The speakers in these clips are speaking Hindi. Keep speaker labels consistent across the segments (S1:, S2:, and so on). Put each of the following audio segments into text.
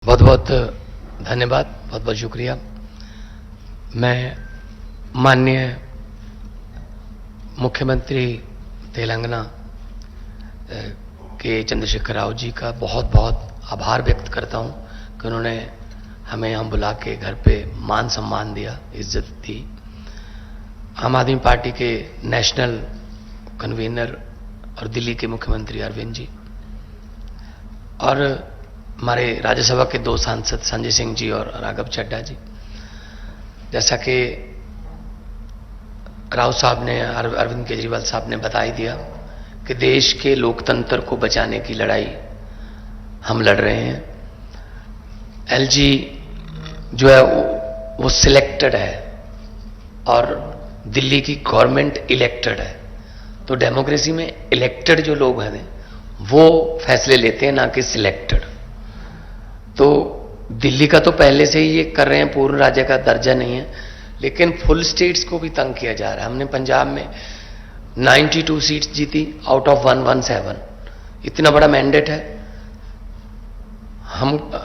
S1: बहुत बहुत धन्यवाद, बहुत बहुत शुक्रिया। मैं माननीय मुख्यमंत्री तेलंगाना के चंद्रशेखर राव जी का बहुत बहुत आभार व्यक्त करता हूं कि उन्होंने हमें यहाँ बुला के घर पे मान सम्मान दिया, इज्जत दी। आम आदमी पार्टी के नेशनल कन्वीनर और दिल्ली के मुख्यमंत्री अरविंद जी और हमारे राज्यसभा के दो सांसद संजय सिंह जी और राघव चड्ढा जी, जैसा कि राव साहब ने, अरविंद केजरीवाल साहब ने बता ही दिया कि देश के लोकतंत्र को बचाने की लड़ाई हम लड़ रहे हैं। एलजी जो है वो सिलेक्टेड है और दिल्ली की गवर्नमेंट इलेक्टेड है, तो डेमोक्रेसी में इलेक्टेड जो लोग हैं वो फैसले लेते हैं, ना कि सिलेक्टेड। तो दिल्ली का तो पहले से ही ये कर रहे हैं, पूर्ण राज्य का दर्जा नहीं है, लेकिन फुल स्टेट्स को भी तंग किया जा रहा है। हमने पंजाब में 92 सीट्स जीती आउट ऑफ 117, इतना बड़ा मैंडेट है।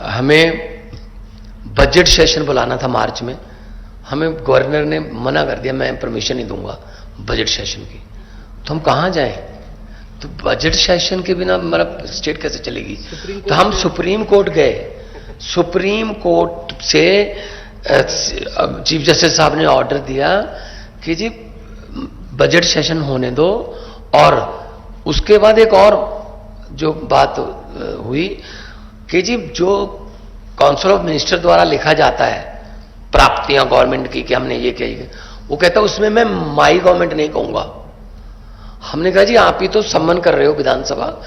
S1: हमें बजट सेशन बुलाना था मार्च में, हमें गवर्नर ने मना कर दिया, मैं परमिशन नहीं दूंगा बजट सेशन की। तो हम कहां जाएं? तो बजट सेशन के बिना मतलब स्टेट कैसे चलेगी? तो हम सुप्रीम कोर्ट गए। सुप्रीम कोर्ट से चीफ जस्टिस साहब ने ऑर्डर दिया कि जी बजट सेशन होने दो, और उसके बाद एक और जो बात हुई कि जी जो काउंसिल ऑफ मिनिस्टर द्वारा लिखा जाता है प्राप्तियां गवर्नमेंट की कि हमने ये किया, वो कहता है उसमें मैं माई गवर्नमेंट नहीं कहूंगा। हमने कहा जी आप ही तो सम्मान कर रहे हो विधानसभा,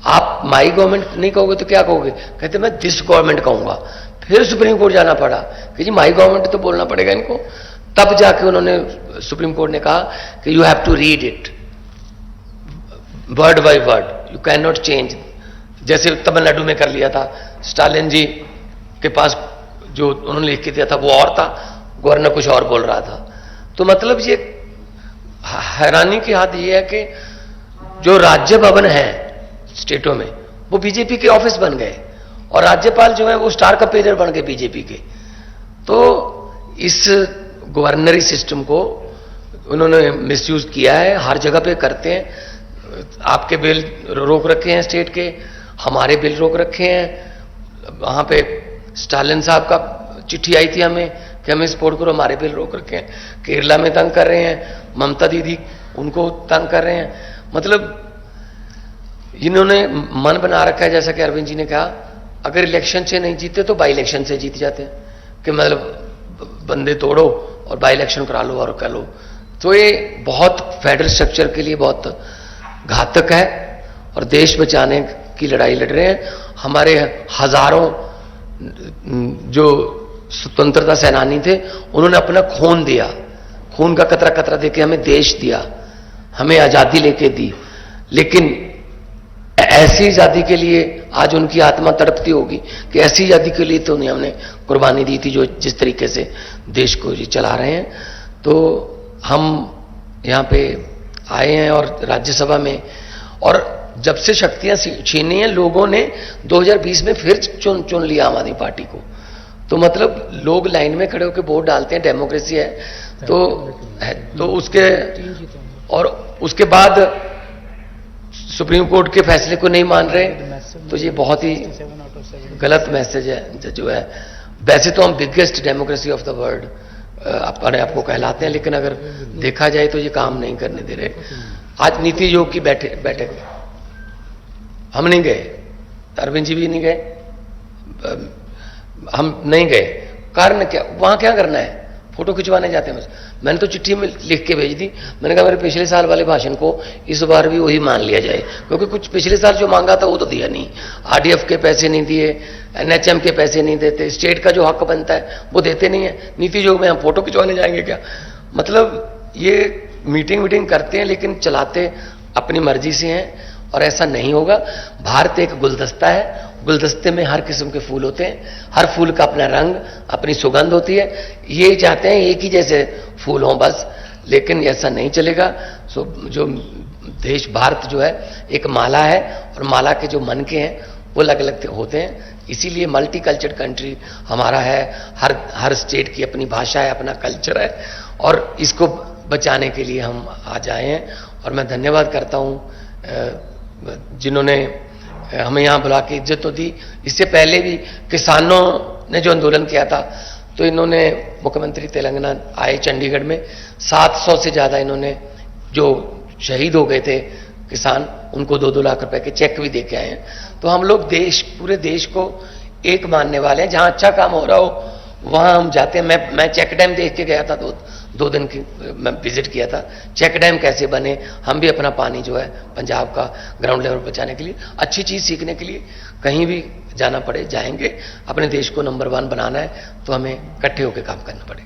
S1: आप माई गवर्नमेंट नहीं कहोगे तो क्या कहोगे? कहते मैं दिस गवर्नमेंट कहूंगा। फिर सुप्रीम कोर्ट जाना पड़ा कि जी माई गवर्नमेंट तो बोलना पड़ेगा इनको। तब जाके उन्होंने, सुप्रीम कोर्ट ने कहा कि you have to read it word by word, you can not change. जैसे तमिलनाडु में कर लिया था, स्टालिन जी के पास जो उन्होंने लिख के दिया था वो और था, गवर्नर कुछ और बोल रहा था। तो मतलब ये हैरानी की हद ये है कि जो राज्य भवन है स्टेटों में वो बीजेपी के ऑफिस बन गए, और राज्यपाल जो है वो स्टार कंपेनियर बन गए बीजेपी के। तो इस गवर्नरी सिस्टम को उन्होंने मिसयूज किया है, हर जगह पे करते हैं। आपके बिल रोक रखे हैं स्टेट के, हमारे बिल रोक रखे हैं। वहां पे स्टालिन साहब का चिट्ठी आई थी हमें कि हमें सपोर्ट करो, हमारे बिल रोक रखे हैं। केरला में तंग कर रहे हैं, ममता दीदी उनको तंग कर रहे हैं। मतलब इन्होंने मन बना रखा है, जैसा कि अरविंद जी ने कहा, अगर इलेक्शन से नहीं जीते तो बाई इलेक्शन से जीत जाते हैं, कि मतलब बंदे तोड़ो और बाई इलेक्शन करा लो और कर लो। तो ये बहुत फेडरल स्ट्रक्चर के लिए बहुत घातक है, और देश बचाने की लड़ाई लड़ रहे हैं। हमारे हजारों जो स्वतंत्रता सेनानी थे उन्होंने अपना खून दिया, खून का कतरा कतरा देके हमें देश दिया, हमें आजादी लेके दी। लेकिन ऐसी आजादी के लिए आज उनकी आत्मा तड़पती होगी कि ऐसी आजादी के लिए तो नहीं हमने कुर्बानी दी थी जो जिस तरीके से देश को चला रहे हैं। तो हम यहाँ पे आए हैं और राज्यसभा में, और जब से शक्तियां छीनी हैं लोगों ने 2020 में फिर चुन लिया आम आदमी पार्टी को। तो मतलब लोग लाइन में खड़े होकर वोट डालते हैं, डेमोक्रेसी है। तो उसके बाद सुप्रीम कोर्ट के फैसले को नहीं मान रहे, तो ये बहुत ही गलत मैसेज है जो है। वैसे तो हम biggest democracy of the world अपने आपको कहलाते हैं, लेकिन अगर देखा जाए तो ये काम नहीं करने दे रहे। आज नीति आयोग की बैठक हम नहीं गए, अरविंद जी भी नहीं गए, हम नहीं गए। कारण क्या? वहां क्या करना है? फोटो खिंचवाने जाते हैं बस। मैंने तो चिट्ठी में लिख के भेज दी, मैंने कहा मेरे पिछले साल वाले भाषण को इस बार भी वही मान लिया जाए, क्योंकि कुछ पिछले साल जो मांगा था वो तो दिया नहीं। आरडीएफ के पैसे नहीं दिए, एनएचएम के पैसे नहीं देते, स्टेट का जो हक बनता है वो देते नहीं है। नीति आयोग में हम फोटो खिंचवाने जाएंगे क्या? मतलब ये मीटिंग करते हैं लेकिन चलाते अपनी मर्जी से हैं, और ऐसा नहीं होगा। भारत एक गुलदस्ता है, गुलदस्ते में हर किस्म के फूल होते हैं, हर फूल का अपना रंग, अपनी सुगंध होती है। ये चाहते हैं एक ही जैसे फूल हों बस, लेकिन ऐसा नहीं चलेगा। जो देश भारत जो है एक माला है, और माला के जो मनके हैं वो अलग अलग होते हैं। इसीलिए मल्टी कल्चर कंट्री हमारा है, हर स्टेट की अपनी भाषा है, अपना कल्चर है, और इसको बचाने के लिए हम आज आए हैं। और मैं धन्यवाद करता हूं जिन्होंने हमें यहां बुला के इज्जत तो दी। इससे पहले भी किसानों ने जो आंदोलन किया था, तो इन्होंने, मुख्यमंत्री तेलंगाना आए चंडीगढ़ में, 700 से ज्यादा इन्होंने जो शहीद हो गए थे किसान, उनको 2-2 लाख रुपए के चेक भी दे के आए हैं। तो हम लोग पूरे देश को एक मानने वाले हैं। जहां अच्छा काम हो रहा हो वहां हम जाते हैं। मैं चेक डैम देख के गया था, 2 दिन की मैं विजिट किया था। चेक डैम कैसे बने, हम भी अपना पानी जो है पंजाब का ग्राउंड लेवल पर बचाने के लिए, अच्छी चीज सीखने के लिए कहीं भी जाना पड़े जाएंगे। अपने देश को नंबर 1 बनाना है तो हमें इकट्ठे होकर काम करना पड़ेगा।